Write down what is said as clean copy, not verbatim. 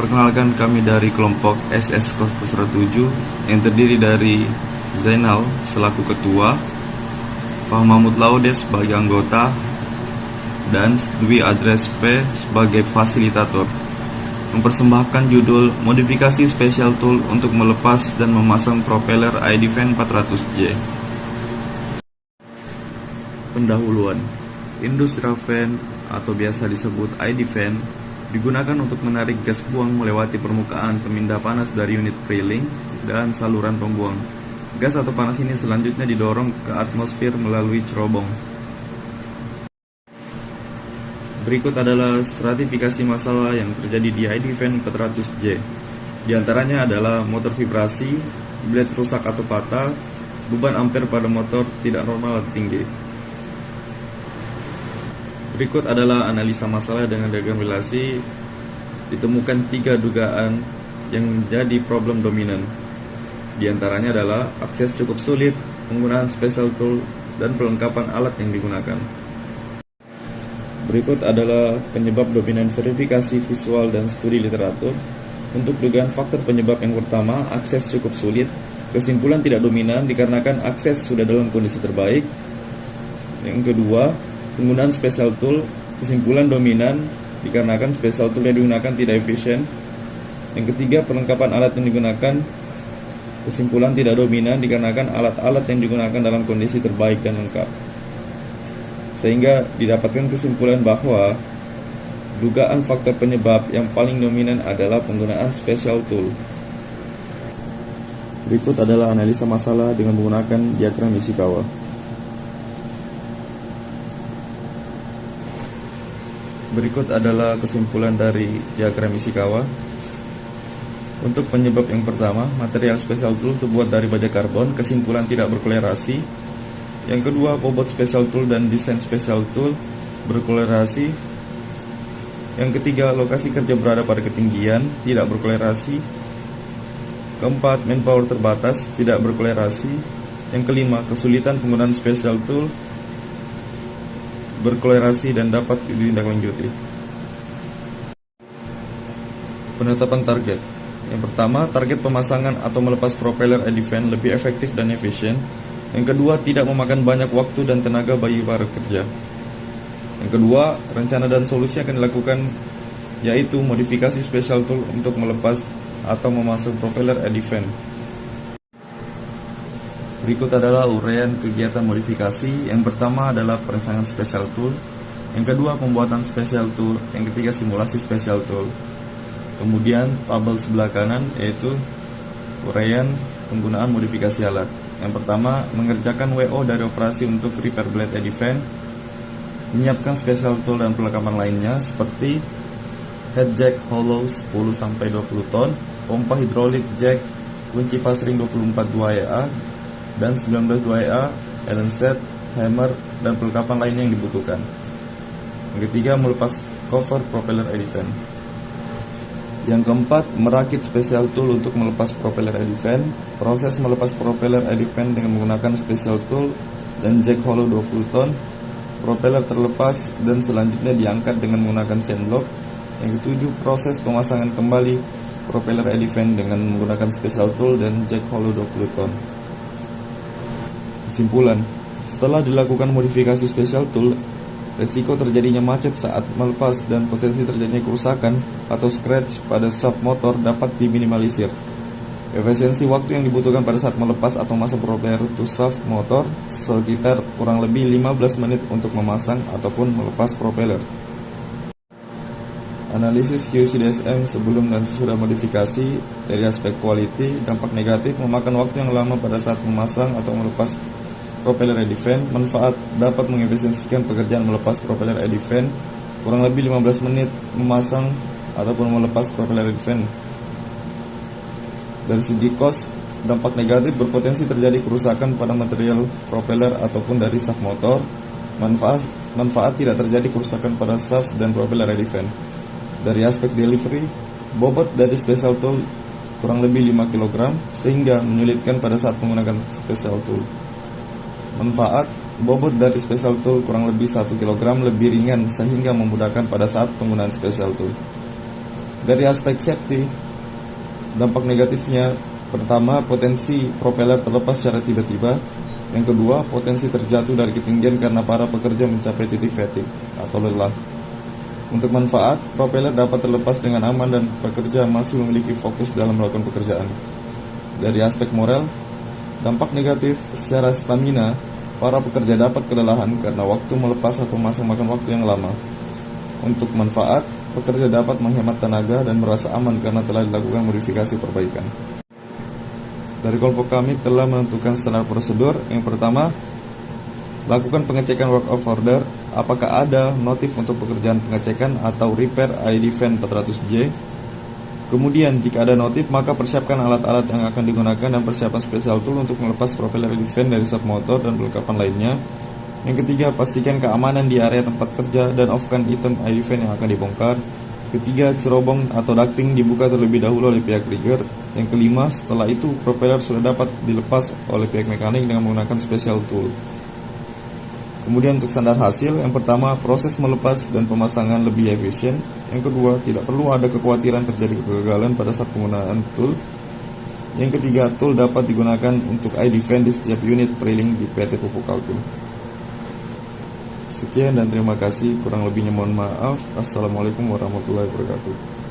Perkenalkan, kami dari kelompok SS 07 yang terdiri dari Zainal selaku ketua, Pak Mahmud Laude sebagai anggota, dan Dwi Adres P sebagai fasilitator. Mempersembahkan judul Modifikasi Special Tool untuk melepas dan memasang propeller iDefend 400J. Pendahuluan. Industrial fan atau biasa disebut iDefend digunakan untuk menarik gas buang melewati permukaan pemindah panas dari unit pre-link dan saluran pembuang. Gas atau panas ini selanjutnya didorong ke atmosfer melalui cerobong. Berikut adalah stratifikasi masalah yang terjadi di iDefend 400J. Di antaranya adalah motor vibrasi, blade rusak atau patah, beban ampere pada motor tidak normal atau tinggi. Berikut adalah analisa masalah dengan diagram relasi. Ditemukan 3 dugaan yang menjadi problem dominan. Di antaranya adalah akses cukup sulit, penggunaan special tool, dan perlengkapan alat yang digunakan. Berikut adalah penyebab dominan verifikasi visual dan studi literatur. Untuk dugaan faktor penyebab yang pertama, akses cukup sulit. Kesimpulan tidak dominan dikarenakan akses sudah dalam kondisi terbaik. Yang kedua, penggunaan special tool, kesimpulan dominan dikarenakan special tool yang digunakan tidak efisien. Yang ketiga, perlengkapan alat yang digunakan, kesimpulan tidak dominan dikarenakan alat-alat yang digunakan dalam kondisi terbaik dan lengkap. Sehingga didapatkan kesimpulan bahwa dugaan faktor penyebab yang paling dominan adalah penggunaan special tool. Berikut adalah analisa masalah dengan menggunakan diagram Ishikawa. Berikut adalah kesimpulan dari diagram Ishikawa. Untuk penyebab yang pertama, material special tool terbuat dari baja karbon, kesimpulan tidak berkolerasi. Yang kedua, bobot special tool dan desain special tool berkolerasi. Yang ketiga, lokasi kerja berada pada ketinggian, tidak berkolerasi. Keempat, manpower terbatas, tidak berkolerasi. Yang kelima, kesulitan penggunaan special tool berkolerasi dan dapat ditindaklanjuti. Penetapan target. Yang pertama, target pemasangan atau melepas propeller iDefend lebih efektif dan efisien. Yang kedua, tidak memakan banyak waktu dan tenaga bagi para kerja. Yang kedua, rencana dan solusi akan dilakukan, yaitu modifikasi special tool untuk melepas atau memasang propeller iDefend. Berikut adalah uraian kegiatan modifikasi. Yang pertama adalah perencanaan special tool. Yang kedua, pembuatan special tool. Yang ketiga, simulasi special tool. Kemudian tabel sebelah kanan yaitu uraian penggunaan modifikasi alat. Yang pertama, mengerjakan WO dari operasi untuk repair blade iDefend, menyiapkan special tool dan perlengkapan lainnya seperti head jack hollow 10-20 ton, pompa hidrolik jack, kunci pasring 24 2EA dan 19 2EA, Allen set, hammer, dan perlengkapan lainnya yang dibutuhkan. Yang ketiga, melepas cover propeller iDefend. Yang keempat, merakit special tool untuk melepas propeller iDefend. Proses melepas propeller iDefend dengan menggunakan special tool dan jack hollow 20 ton. Propeller terlepas dan selanjutnya diangkat dengan menggunakan chain block. Yang ketujuh, proses pemasangan kembali propeller iDefend dengan menggunakan special tool dan jack hollow 20 ton. Kesimpulan, setelah dilakukan modifikasi special tool, resiko terjadinya macet saat melepas dan potensi terjadinya kerusakan atau scratch pada shaft motor dapat diminimalisir. Efisiensi waktu yang dibutuhkan pada saat melepas atau memasang propeller to shaft motor sekitar kurang lebih 15 menit untuk memasang ataupun melepas propeller. Analisis QC/DSM sebelum dan sesudah modifikasi. Dari aspek quality, dampak negatif memakan waktu yang lama pada saat memasang atau melepas propeller iDefend. Manfaat, dapat mengefisiensikan pekerjaan melepas propeller iDefend kurang lebih 15 menit memasang ataupun melepas propeller iDefend. Dari segi cost, dampak negatif berpotensi terjadi kerusakan pada material propeller ataupun dari shaft motor. Manfaat tidak terjadi kerusakan pada shaft dan propeller iDefend. Dari aspek delivery, bobot dari special tool kurang lebih 5 kg sehingga menyulitkan pada saat menggunakan special tool. Manfaat, bobot dari special tool kurang lebih 1 kg lebih ringan sehingga memudahkan pada saat penggunaan special tool. Dari aspek safety, dampak negatifnya pertama, potensi propeller terlepas secara tiba-tiba. Yang kedua, potensi terjatuh dari ketinggian karena para pekerja mencapai titik fatigue atau lelah. Untuk manfaat, propeller dapat terlepas dengan aman dan pekerja masih memiliki fokus dalam melakukan pekerjaan. Dari aspek moral, dampak negatif secara stamina, para pekerja dapat kelelahan karena waktu melepas atau masa makan waktu yang lama. Untuk manfaat, pekerja dapat menghemat tenaga dan merasa aman karena telah dilakukan modifikasi perbaikan. Dari kelompok kami telah menentukan standar prosedur. Yang pertama, lakukan pengecekan work of order. Apakah ada notif untuk pekerjaan pengecekan atau repair ID fan 400J? Kemudian, jika ada notif, maka persiapkan alat-alat yang akan digunakan dan persiapan special tool untuk melepas propeller ID fan dari sub motor dan perlengkapan lainnya. Yang ketiga, pastikan keamanan di area tempat kerja dan off-kan item ID fan yang akan dibongkar. Ketiga, cerobong atau ducting dibuka terlebih dahulu oleh pihak rigger. Yang kelima, setelah itu propeller sudah dapat dilepas oleh pihak mekanik dengan menggunakan special tool. Kemudian untuk standar hasil, yang pertama, proses melepas dan pemasangan lebih efisien. Yang kedua, tidak perlu ada kekhawatiran terjadi kegagalan pada saat penggunaan tool. Yang ketiga, tool dapat digunakan untuk ID fan di setiap unit preling di PT Pupuk Kaltim. Sekian dan terima kasih, kurang lebihnya mohon maaf. Assalamualaikum warahmatullahi wabarakatuh.